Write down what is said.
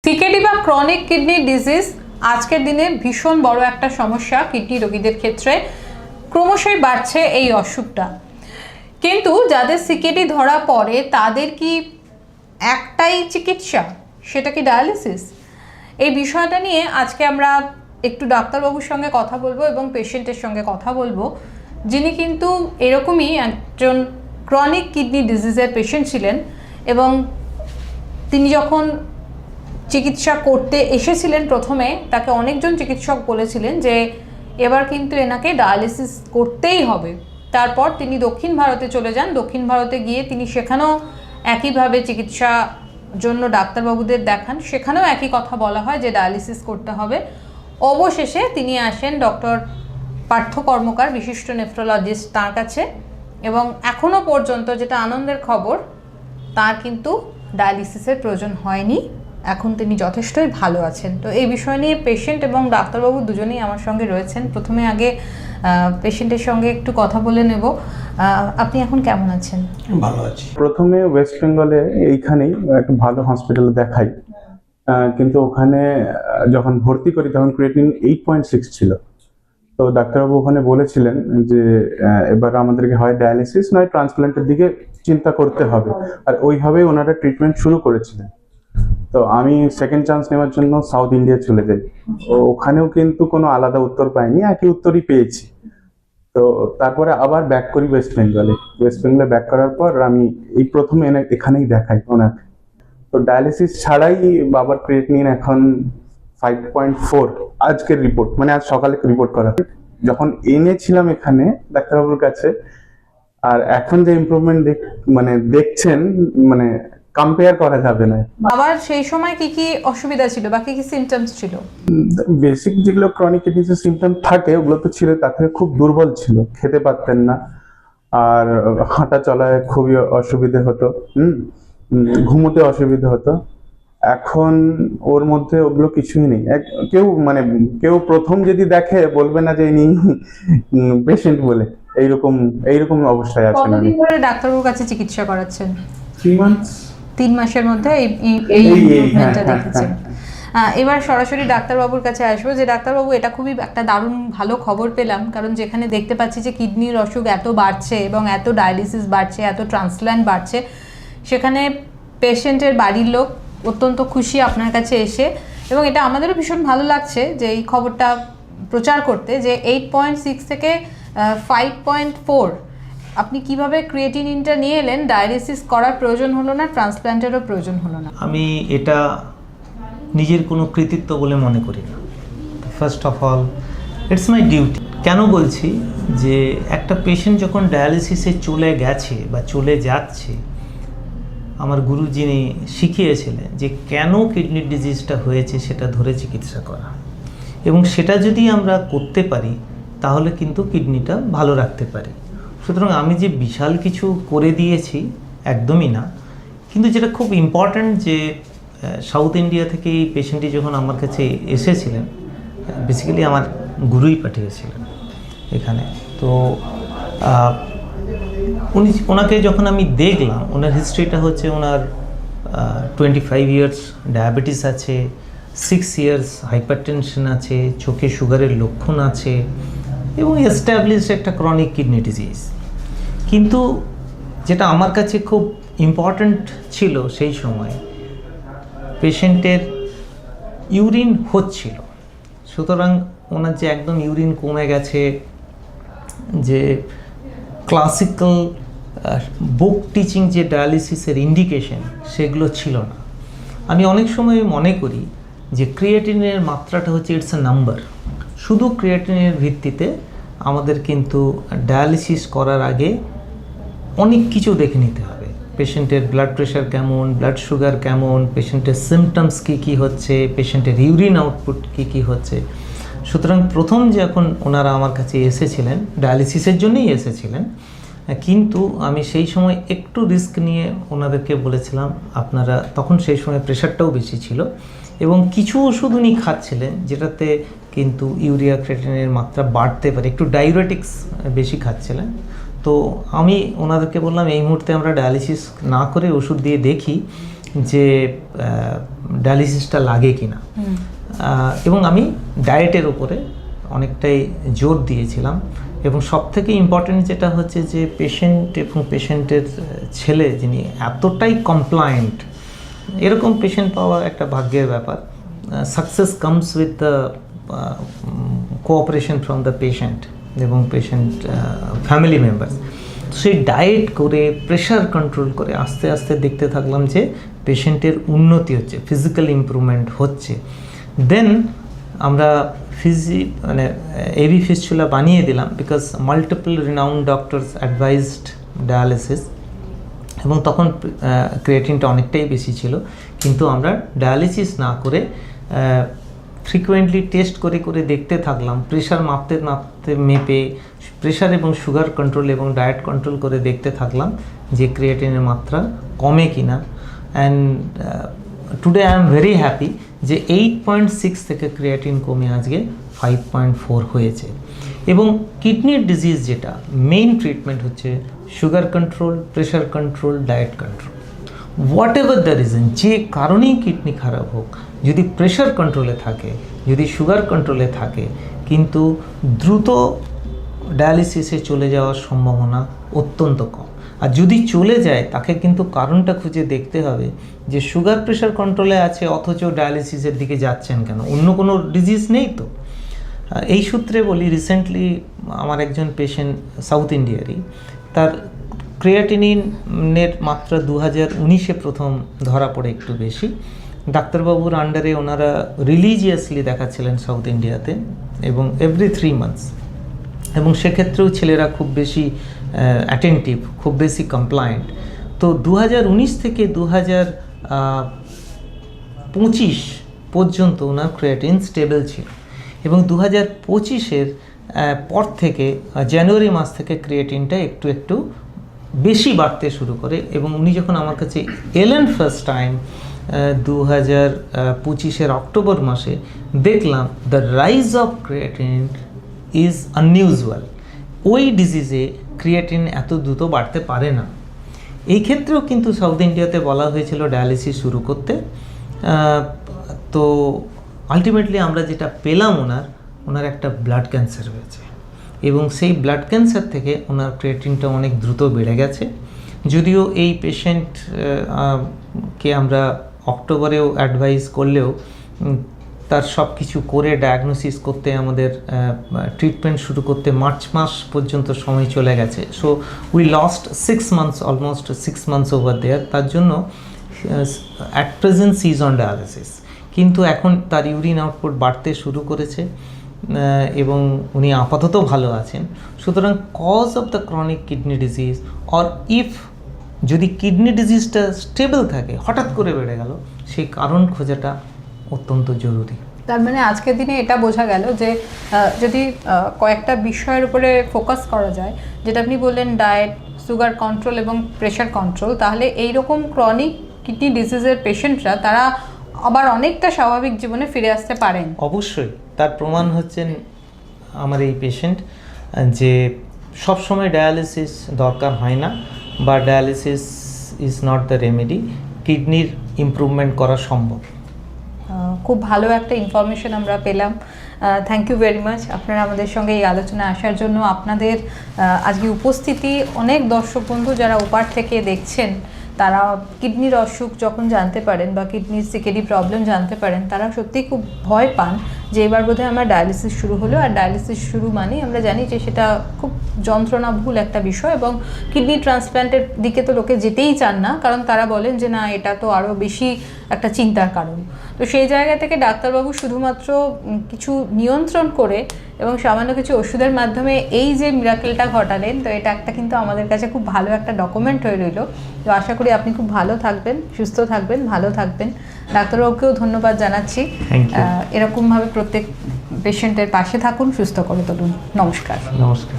CKD বা chronic kidney disease আজকের দিনে ভীষণ বড় একটা সমস্যা কিডনি রোগীদের ক্ষেত্রে। ক্রমশই বাড়ছে এই অসুখটা। কিন্তু যাদের সিকেডি ধরা পড়ে তাদের কি একটাই চিকিৎসা, সেটা কি ডায়ালিসিস? এই বিষয়টা নিয়ে আজকে আমরা একটু ডাক্তারবাবুর সঙ্গে কথা বলবো এবং পেশেন্টের সঙ্গে কথা বলবো, যিনি কিন্তু এরকমই একজন ক্রনিক কিডনি ডিজিজের পেশেন্ট ছিলেন এবং তিনি যখন চিকিৎসা করতে এসেছিলেন প্রথমে তাকে অনেকজন চিকিৎসক বলেছিলেন যে এবার কিন্তু এনাকে ডায়ালিসিস করতেই হবে। তারপর তিনি দক্ষিণ ভারতে চলে যান। দক্ষিণ ভারতে গিয়ে তিনি সেখানেও একইভাবে চিকিৎসা জন্য ডাক্তারবাবুদের দেখান, সেখানেও একই কথা বলা হয় যে ডায়ালিসিস করতে হবে। অবশেষে তিনি আসেন ডক্টর পার্থ কর্মকার, বিশিষ্ট নেফ্রোলজিস্ট, তার কাছে, এবং এখনও পর্যন্ত যেটা আনন্দের খবর, তার কিন্তু ডায়ালিসিসের প্রয়োজন হয়নি। এখন তিনি যথেষ্টই ভালো আছেন। তো এই বিষয় নিয়ে পেশেন্ট এবং ডাক্তারবাবু দুজনেই আমার সঙ্গে রয়েছেন। প্রথমে আগে পেশেন্টের সঙ্গে একটু কথা বলে নেব। আপনি এখন কেমন আছেন? ভালো আছি। প্রথমে ওয়েস্ট বেঙ্গলে এইখানেই একটা ভালো হসপিটালে দেখাই, কিন্তু ওখানে যখন ভর্তি করি তখন ক্রিয়েটিন 8.6 ছিল। তো ডাক্তারবাবু ওখানে বলেছিলেন যে এবার আমাদেরকে হয় ডায়ালিসিস নয় ট্রান্সপ্ল্যান্টের দিকে চিন্তা করতে হবে, আর ওইভাবেই ওনারা ট্রিটমেন্ট শুরু করেছিলেন। তো আমি সেকেন্ড চান্স নেওয়ার জন্য সাউথ ইন্ডিয়া চলে যাই। ওখানেও কিন্তু কোনো আলাদা উত্তর পাইনি, একই উত্তরই পেয়েছি। তো তারপরে আবার ব্যাক করি ওয়েস্ট বেঙ্গলে। ওয়েস্ট বেঙ্গলে ব্যাক করার পর আমি এই প্রথম এখানেই দেখাই ওনাকে। তো ডায়ালিসিস ছাড়াই বাবার ক্রিয়েটিনিন এখন 5.4, আজকের রিপোর্ট, মানে আজ সকালে রিপোর্ট করা। যখন এনেছিলাম এখানে ডাক্তারবাবুর কাছে আর এখন যে ইমপ্রুভমেন্ট দেখছেন, মানে কম্পেয়ার করা যাবে না। বাবার সেই সময় কি কি অসুবিধা ছিল বা কি কি সিমটমস ছিল? বেসিক যেগুলো ক্রনিক কিডনির সিমটম থাকে ওগুলো তো ছিল, তাতে খুব দুর্বল ছিল, খেতে পারতেন না, আর হাঁটা চলায় খুবই অসুবিধে হতো, ঘুমোতে অসুবিধা হতো। এখন ওর মধ্যে ওগুলো কিছুই নেই। কেউ প্রথম যদি দেখে বলবে না যে ইনি পেশেন্ট বলে। এইরকম অবস্থায় আছেন। কতদিন ধরে ডাক্তারবাবুর কাছে চিকিৎসা করাচ্ছেন? 3 months। 3 মাসের মধ্যে এই ইমপ্রুভমেন্টটা দেখেছেন। এবার সরাসরি ডাক্তারবাবুর কাছে আসবো যে ডাক্তারবাবু, এটা খুবই একটা দারুণ ভালো খবর পেলাম, কারণ যেখানে দেখতে পাচ্ছি যে কিডনির অসুখ এত বাড়ছে এবং এত ডায়ালিসিস বাড়ছে, এত ট্রান্সপ্ল্যান্ট বাড়ছে, সেখানে পেশেন্টের বাড়ির লোক অত্যন্ত খুশি আপনার কাছে এসে, এবং এটা আমাদেরও ভীষণ ভালো লাগছে যে এই খবরটা প্রচার করতে যে 8.6 থেকে 5.4 আপনি কিভাবে ক্রিয়েটিনিনটা নিয়ে এলেন, ডায়ালিসিস করার প্রয়োজন হলো না, ট্রান্সপ্ল্যান্টেরও প্রয়োজন হলো না। আমি এটা নিজের কোনো কৃতিত্ব বলে মনে করি না। First of all it's my duty. কেন বলছি যে একটা পেশেন্ট যখন ডায়ালিসিসে চলে গেছে বা চলে যাচ্ছে, আমার গুরু যিনি শিখিয়েছিলেন যে কেন কিডনি ডিজিজটা হয়েছে সেটা ধরে চিকিৎসা করা, এবং সেটা যদি আমরা করতে পারি তাহলে কিন্তু কিডনিটা ভালো রাখতে পারি। সুতরাং আমি যে বিশাল কিছু করে দিয়েছি একদমই না, কিন্তু যেটা খুব ইম্পর্ট্যান্ট যে সাউথ ইন্ডিয়া থেকে এই পেশেন্টটি যখন আমার কাছে এসেছিলেন, বেসিক্যালি আমার গুরুই পাঠিয়েছিলেন এখানে। তো ওনাকে যখন আমি দেখলাম, ওনার হিস্ট্রিটা হচ্ছে ওনার 25 ইয়ার্স ডায়াবেটিস আছে, 6 ইয়ার্স হাইপারটেনশন আছে, চোখে সুগারের লক্ষণ আছে, এবং এস্টাবলিশড একটা ক্রনিক কিডনি ডিজিজ। কিন্তু যেটা আমার কাছে খুব ইম্পর্ট্যান্ট ছিল সেই সময়, পেশেন্টের ইউরিন হচ্ছিল। সুতরাং ওনার যে একদম ইউরিন কমে গেছে, যে ক্লাসিক্যাল বুক টিচিং যে ডায়ালিসিসের ইন্ডিকেশন, সেগুলো ছিল না। আমি অনেক সময় মনে করি যে ক্রিয়েটিনের মাত্রাটা হচ্ছে ইটস এ নাম্বার। শুধু ক্রিয়েটিনের ভিত্তিতে আমাদের কিন্তু ডায়ালিসিস করার আগে অনেক কিছু দেখে নিতে হবে। পেশেন্টের ব্লাড প্রেশার কেমন, ব্লাড সুগার কেমন, পেশেন্টের সিমটমস কী হচ্ছে, পেশেন্টের ইউরিন আউটপুট কী হচ্ছে। সুতরাং প্রথম যখন ওনারা আমার কাছে এসেছিলেন, ডায়ালিসিসের জন্যই এসেছিলেন, কিন্তু আমি সেই সময় একটু রিস্ক নিয়ে ওনাদেরকে বলেছিলাম আপনারা, তখন সেই সময় প্রেশারটাও বেশি ছিল এবং কিছু ওষুধ উনি খাচ্ছিলেন যেটাতে কিন্তু ইউরিয়া ক্রিয়েটিনের মাত্রা বাড়তে পারে, একটু ডায়ুরেটিক্স বেশি খাচ্ছিলেন। তো আমি ওনাদেরকে বললাম এই মুহূর্তে আমরা ডায়ালিসিস না করে ওষুধ দিয়ে দেখি, যে ডায়ালিসিসটা লাগে কিনা, এবং আমি ডায়েটের উপরে অনেকটাই জোর দিয়েছিলাম। এবং সবথেকে ইম্পর্টেন্ট যেটা হচ্ছে যে পেশেন্ট এবং পেশেন্টের ছেলে যিনি এতটাই কমপ্লায়েন্ট, এরকম পেশেন্ট পাওয়া একটা ভাগ্যের ব্যাপার। Success comes with the cooperation from the patient এবং পেশেন্ট ফ্যামিলি মেম্বার্স। সেই ডায়েট করে প্রেশার কন্ট্রোল করে আস্তে আস্তে দেখতে থাকলাম যে পেশেন্টের উন্নতি হচ্ছে, ফিজিক্যাল ইমপ্রুভমেন্ট হচ্ছে। দেন আমরা মানে এবি ফিস্চুলা বানিয়ে দিলাম, because multiple renowned doctors অ্যাডভাইজড dialysis, এবং তখন ক্রিয়েটিনটা অনেকটাই বেশি ছিল। কিন্তু আমরা ডায়ালিসিস না করে ফ্রিকোয়েন্টলি টেস্ট করে করে দেখতে থাকলাম, প্রেশার মেপে প্রেশার এবং সুগার কন্ট্রোল এবং ডায়েট কন্ট্রোল করে দেখতে থাকলাম যে ক্রিয়েটিনের মাত্রা কমে কিনা। And today I am very happy যে 8.6 থেকে ক্রিয়েটিন কমে আজকে 5.4 হয়েছে। এবং কিডনির ডিজিজ যেটা মেইন ট্রিটমেন্ট হচ্ছে sugar control, pressure control, diet control. What ever the reason, যে কারণেই কিডনি খারাপ হোক, যদি প্রেশার কন্ট্রোলে থাকে, যদি সুগার কন্ট্রোলে থাকে, কিন্তু দ্রুত ডায়ালিসিসে চলে যাওয়ার সম্ভাবনা অত্যন্ত কম। আর যদি চলে যায় তাকে কিন্তু কারণটা খুঁজে দেখতে হবে যে সুগার প্রেশার কন্ট্রোলে আছে অথচ ডায়ালিসিসের দিকে যাচ্ছেন কেন, অন্য কোনো ডিজিজ নেই তো। এই সূত্রে বলি, রিসেন্টলি আমার একজন পেশেন্ট সাউথ ইন্ডিয়ারই, তার ক্রিয়েটিনিনের মাত্রা 2019-এ প্রথম ধরা পড়ে একটু বেশি। ডাক্তারবাবুর আন্ডারে ওনারা রিলিজিয়াসলি দেখাচ্ছিলেন সাউথ ইন্ডিয়াতে, এবং এভরি 3 months, এবং সেক্ষেত্রেও ছেলেরা খুব বেশি অ্যাটেন্টিভ, খুব বেশি কমপ্লায়েন্ট। তো 2019 থেকে 2025 পর্যন্ত ওনার ক্রিয়েটিন স্টেবল ছিল, এবং 2025-এর পর থেকে জানুয়ারি মাস থেকে ক্রিয়েটিনটা একটু একটু বেশি বাড়তে শুরু করে। এবং উনি যখন আমার কাছে এলেন ফার্স্ট টাইম 2025-এর অক্টোবর মাসে, দেখলাম the rise of creatine is unusual. ওই ডিজিজে ক্রিয়েটিন এত দ্রুত বাড়তে পারে না। এই ক্ষেত্রেও কিন্তু সাউথ ইন্ডিয়াতে বলা হয়েছিল ডায়ালিসিস শুরু করতে। তো আলটিমেটলি আমরা যেটা পেলাম, ওনার একটা ব্লাড ক্যান্সার হয়েছে, এবং সেই ব্লাড ক্যান্সার থেকে ওনার ক্রিয়েটিনটা অনেক দ্রুত বেড়ে গেছে। যদিও এই পেশেন্টকে আমরা অক্টোবরেও অ্যাডভাইস করলেও তার সব কিছু করে ডায়াগনোসিস করতে আমাদের ট্রিটমেন্ট শুরু করতে মার্চ মাস পর্যন্ত সময় চলে গেছে। So we lost 6 months, almost 6 months over there. তার জন্য at present she is on dialysis, কিন্তু এখন তার ইউরিন আউটপুট বাড়তে শুরু করেছে এবং উনি আপাতত ভালো আছেন। সুতরাং cause of the chronic kidney disease, or if যদি কিডনি ডিজিজটা স্টেবল থাকে, হঠাৎ করে বেড়ে গেল, সেই কারণ খোঁজাটা অত্যন্ত জরুরি। তার মানে আজকের দিনে এটা বোঝা গেল যে যদি কয়েকটা বিষয়ের উপরে ফোকাস করা যায়, যেটা আপনি বললেন ডায়েট, সুগার কন্ট্রোল এবং প্রেশার কন্ট্রোল, তাহলে এইরকম ক্রনিক কিডনি ডিজিজের পেশেন্টরা তারা আবার অনেকটা স্বাভাবিক জীবনে ফিরে আসতে পারেন। অবশ্যই, তার প্রমাণ হচ্ছেন আমার এই পেশেন্ট, যে সবসময় ডায়ালিসিস দরকার হয় না, বা dialysis is not the remedy. কিডনির ইমপ্রুভমেন্ট করা সম্ভব। খুব ভালো একটা ইনফরমেশন আমরা পেলাম। থ্যাংক ইউ ভেরি মাচ আপনারা আমাদের সঙ্গে এই আলোচনায় আসার জন্য। আপনাদের আজকে উপস্থিতি, অনেক দর্শক বন্ধু যারা ওপার থেকে দেখছেন, তারা কিডনির অসুখ যখন জানতে পারেন বা কিডনির সিকেডি প্রবলেম জানতে পারেন, তারা সত্যিই খুব ভয় পান যে এবার বোধহয় আমার ডায়ালিসিস শুরু হলো। আর ডায়ালিসিস শুরু মানে আমরা জানি যে সেটা খুব যন্ত্রণাভুল একটা বিষয়, এবং কিডনি ট্রান্সপ্ল্যান্টের দিকে তো লোকে যেতেই চান না, কারণ তারা বলেন যে না, এটা তো আরও বেশি একটা চিন্তার কারণ। তো সেই জায়গা থেকে ডাক্তারবাবু শুধুমাত্র কিছু নিয়ন্ত্রণ করে এবং সামান্য কিছু ওষুধের মাধ্যমে এই যে মিরাকেলটা ঘটালেন, তো এটা একটা কিন্তু আমাদের কাছে খুব ভালো একটা ডকুমেন্ট হয়ে রইল। তো আশা করি আপনি খুব ভালো থাকবেন, সুস্থ থাকবেন, ভালো থাকবেন। ডাক্তারবাবুকেও ধন্যবাদ জানাচ্ছি। এরকমভাবে প্রত্যেক পেশেন্টের পাশে থাকুন, সুস্থ করে তুলুন। নমস্কার। নমস্কার।